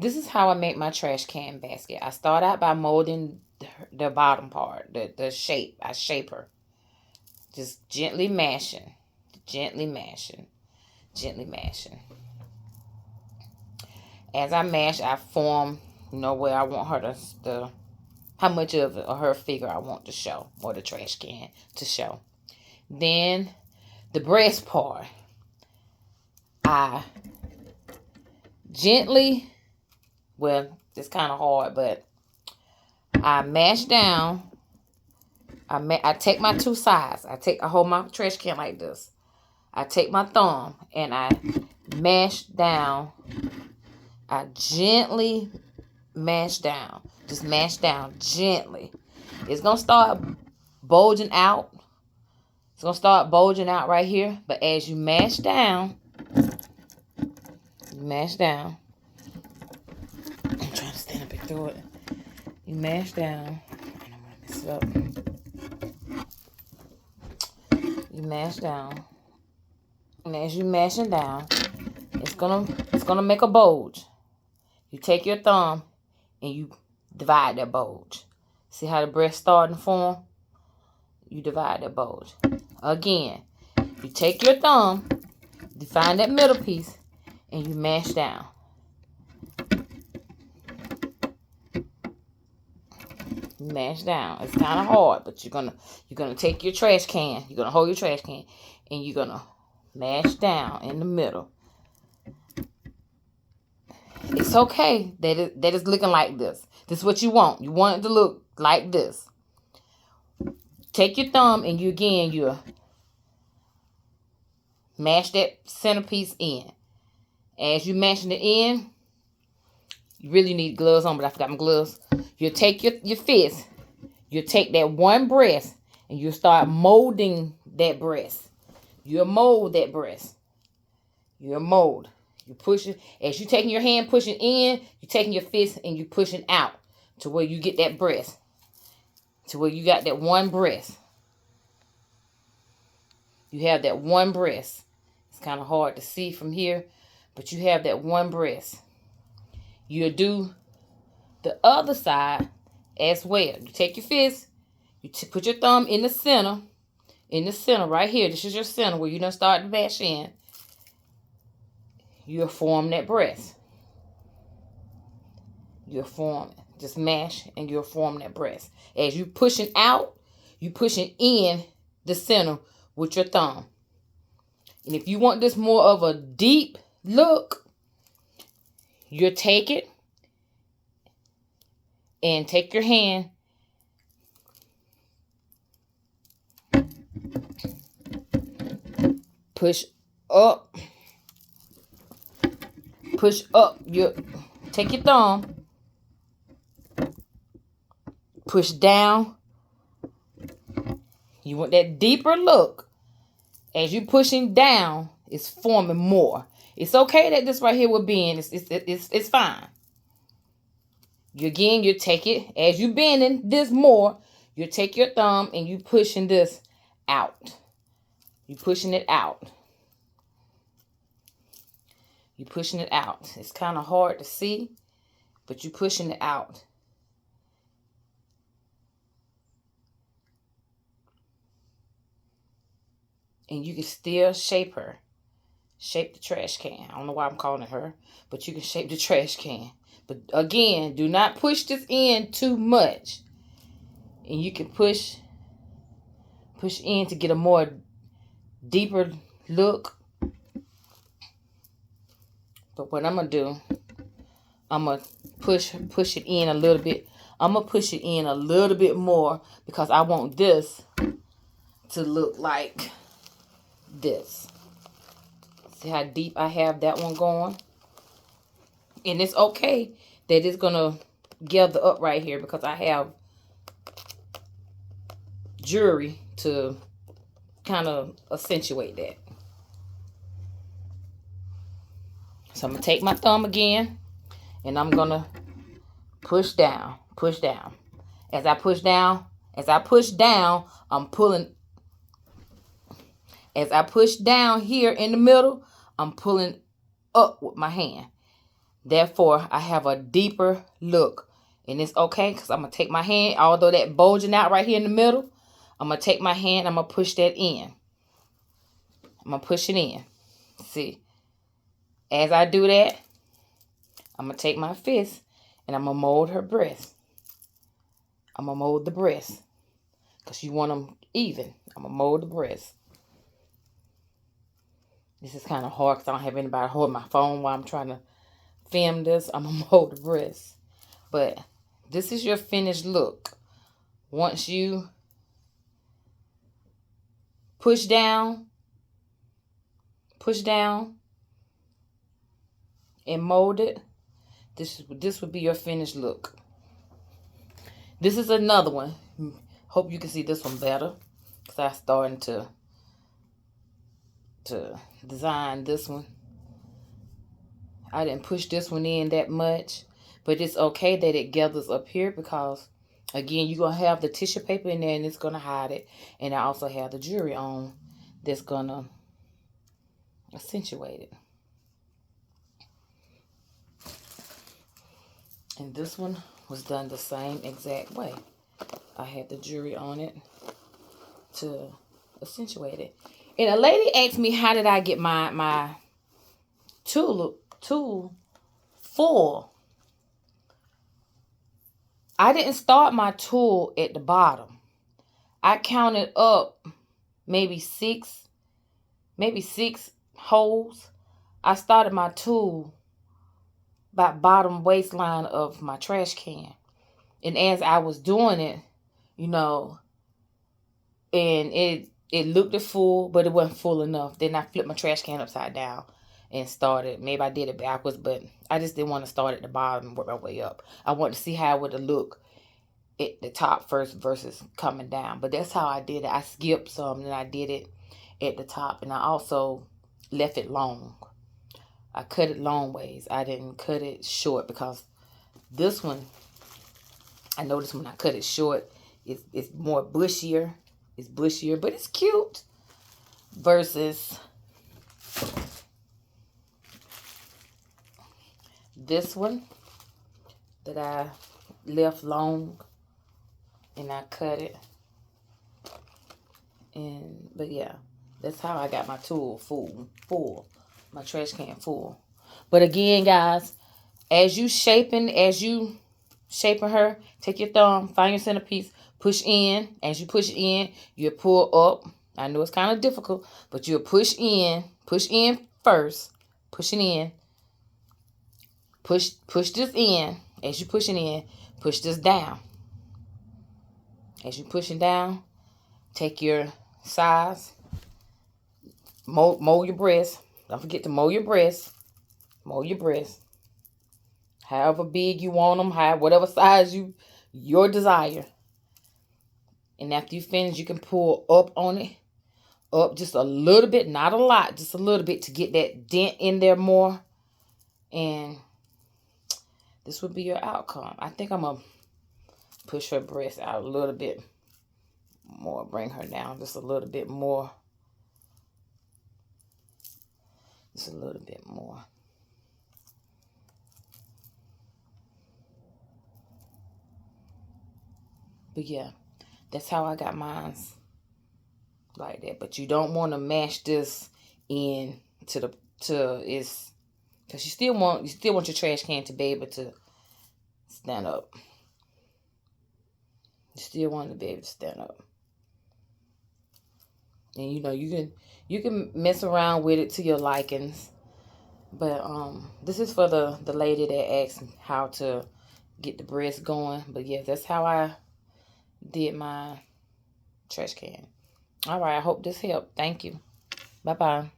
This is how I make my trash can basket. I start out by molding the bottom part, the shape. I shape her. Just gently mashing, gently mashing, gently mashing. As I mash, I form, where I want her to how much of her figure I want to show, or the trash can to show. Then the breast part, I gently, well, it's kind of hard, but I mash down. I take my two sides. I hold my trash can like this. I take my thumb and I mash down. I gently mash down. Just mash down gently. It's going to start bulging out. It's going to start bulging out right here. But as you mash down, I'm trying to stand up and through it. You mash down. I don't want to mess it up. You mash down. And as you mashing down, it's gonna make a bulge. You take your thumb and you divide that bulge. See how the breast starting to form? You divide that bulge. Again, you take your thumb, define that middle piece, and you mash down. You mash down. It's kind of hard, but you're gonna take your trash can. You're gonna hold your trash can, and you're gonna mash down in the middle. It's okay that it's looking like this. This is what you want. You want it to look like this. Take your thumb and you mash that centerpiece in. As you mashing it in, you really need gloves on, but I forgot my gloves. You'll take your fist. You'll take that one breast and you'll start molding that breast. You'll mold that breast. You'll mold. You push it. As you taking your hand, pushing in, you taking your fist and you pushing out to where you get that breast. To where you got that one breast. You have that one breast. It's kind of hard to see from here, but you have that one breast. You'll do the other side as well. You take your fist, you put your thumb in the center right here. This is your center where you done start to bash in. You'll form that breast. You'll form, just mash and you'll form that breast. As you pushing out, you pushing in the center with your thumb. And if you want this more of a deep look, you'll take it and take your hand push up, take your thumb, push down. You want that deeper look. As you pushing down, it's forming more. It's okay that this right here will bend. It's fine. You take it. As you bending this more, you take your thumb and you pushing this out. You pushing it out. You pushing it out. It's kind of hard to see, but you pushing it out. And you can still shape her. Shape the trash can. I don't know why I'm calling it her, but you can shape the trash can. But again, do not push this in too much. And you can push in to get a more deeper look. But what I'm going to do, I'm going to push it in a little bit. I'm going to push it in a little bit more because I want this to look like this. See how deep I have that one going? And it's okay that it's going to gather up right here because I have jewelry to kind of accentuate that. So I'm going to take my thumb again and I'm going to push down. As I push down, I'm pulling. As I push down here in the middle, I'm pulling up with my hand. Therefore, I have a deeper look. And it's okay because I'm going to take my hand, although that bulging out right here in the middle, I'm going to take my hand, I'm going to push that in. I'm going to push it in. See, as I do that, I'm going to take my fist and I'm going to mold her breast. I'm going to mold the breast because you want them even. I'm going to mold the breast. This is kind of hard because I don't have anybody holding my phone while I'm trying to film this. I'm going to mold the breast. But this is your finished look. Once you push down, and mold it, this would be your finished look. This is another one. Hope you can see this one better because I'm starting to design this one. I didn't push this one in that much, but it's okay that it gathers up here because, again, you're going to have the tissue paper in there and it's going to hide it. And I also have the jewelry on that's going to accentuate it. And this one was done the same exact way. I had the jewelry on it to accentuate it. And a lady asked me, how did I get my tool full? I didn't start my tool at the bottom. I counted up maybe six holes. I started my tool by bottom waistline of my trash can. And as I was doing it, you know, and it looked full, but it wasn't full enough. Then I flipped my trash can upside down and started. Maybe I did it backwards, but I just didn't want to start at the bottom and work my way up. I wanted to see how it would look at the top first versus coming down. But that's how I did it. I skipped some and I did it at the top. And I also left it long. I cut it long ways. I didn't cut it short because this one, I noticed when I cut it short, it's more bushier. It's bushier, but it's cute. Versus this one that I left long and I cut it. But yeah, that's how I got my tool full. My trash can full. But again, guys, as you shaping her, take your thumb, find your centerpiece, push in. As you push in, you pull up. I know it's kind of difficult, but you'll push in first, pushing in. Push this in. As you pushing in, push this down. As you pushing down, take your size, mold your breast. Don't forget to mold your breast. Mold your breast. However big you want them, whatever size your desire. And after you finish, you can pull up on it. Up just a little bit, not a lot, just a little bit to get that dent in there more. And this would be your outcome. I think I'm going to push her breast out a little bit more. Bring her down just a little bit more. Just a little bit more. But yeah, that's how I got mine like that. But you don't want to mash this in to it's because you still want your trash can to be able to stand up. You still want it to be able to stand up. And you know, you can mess around with it to your likings. But this is for the lady that asked how to get the breast going. But yeah, that's how I did my trash can. All right, I hope this helped. Thank you. Bye-bye.